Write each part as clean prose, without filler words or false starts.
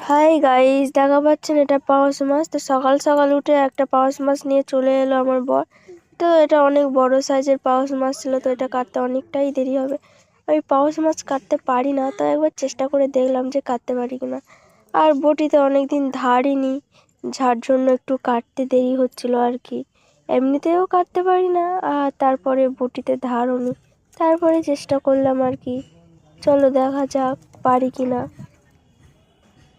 Hi guys, দেখা পাচ্ছেন এটা পাঙাশ মাছ। তো সকাল সকাল উঠে একটা পাঙাশ মাছ নিয়ে চলে এলো আমার বর। তো এটা অনেক বড় সাইজের পাঙাশ মাছ ছিল, তো এটা কাটতে অনেকটাই দেরি হবে। আমি পাঙাশ মাছ কাটতে পারি না, তো একবার চেষ্টা করে দেখলাম যে কাটতে পারি কিনা। আর বটিতে অনেকদিন ধারিনি, যার জন্য একটু কাটতে দেরি হচ্ছিল আর কি। এমনিতেও কাটতে পারি না, আর তারপরে বটিতে ধারও নি। তারপরে চেষ্টা করলাম আর কি। চলো দেখা যাক পারি কিনা।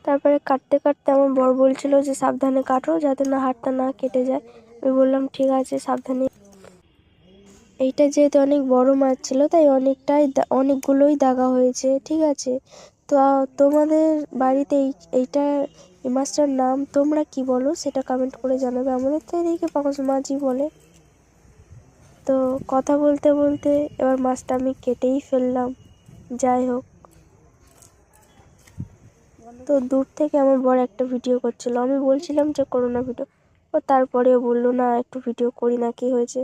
তারপরে কাটতে কাটতে আমার বর বলছিল যে সাবধানে কাটো, যাতে না হাতটা না কেটে যায়। আমি বললাম ঠিক আছে, সাবধানে। এইটা যেহেতু অনেক বড় মাছ ছিল, তাই অনেকগুলোই দাগা হয়েছে, ঠিক আছে। তো তোমাদের বাড়িতে এই মাছটার নাম তোমরা কি বলো সেটা কমেন্ট করে জানাবে। আমাদের তো এদিকে পাঙাশ মাছই বলে। তো কথা বলতে বলতে এবার মাছটা আমি কেটেই ফেললাম। যাই হোক, তো দূর থেকে আমার বড় একটা ভিডিও করছিল। আমি বলছিলাম যে করো না ভিডিও, ও তারপরেও বললো না একটু ভিডিও করি না, কি হয়েছে।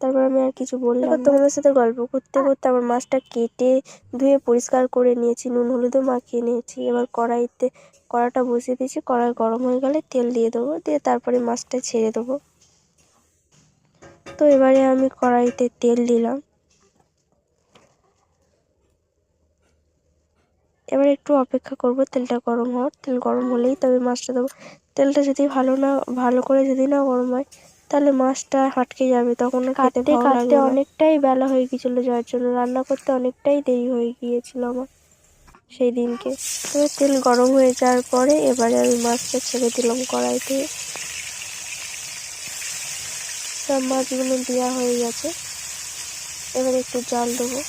তারপর আমি আর কিছু বললাম না। তোমাদের সাথে গল্প করতে করতে আমার মাছটা কেটে ধুয়ে পরিষ্কার করে নিয়েছি, নুন হলুদও মাখিয়ে নিয়েছি। এবার কড়াটা বসিয়ে দিয়েছি। কড়াই গরম হয়ে গেলে তেল দিয়ে দেবো, দিয়ে তারপরে মাছটা ছেড়ে দেবো। তো এবারে আমি কড়াইতে তেল দিলাম। এবার একটু অপেক্ষা করব তেলটা গরম হওয়ার। তেল গরম হলেই তবে মাছটা দেবো। তেলটা যদি ভালো করে যদি না গরম হয়, তাহলে মাছটা হাটকে যাবে, তখন খেতে ভালো লাগবে না। অনেকটাই বেলা হয়ে গিয়েছিল, যার জন্য রান্না করতে অনেকটাই দেরি হয়ে গিয়েছিল আমার সেই দিনকে। এবার তেল গরম হয়ে যাওয়ার পরে এবারে আমি মাছটা ছেড়ে দিলাম কড়াই থেকে। সব মাছগুলো দেওয়া হয়ে গেছে। এবার একটু জাল দেবো।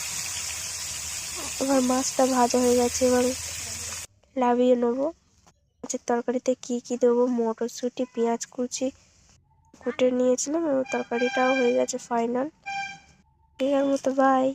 এবার মাছটা ভাজা হয়ে গেছে, এবার নামিয়ে নেবো। মাছের তরকারিতে কি কি দেবো, মটরশুঁটি, পেঁয়াজ কুটে নিয়েছিলাম, এবং তরকারিটাও হয়ে গেছে ফাইনাল। এর মতো বাই।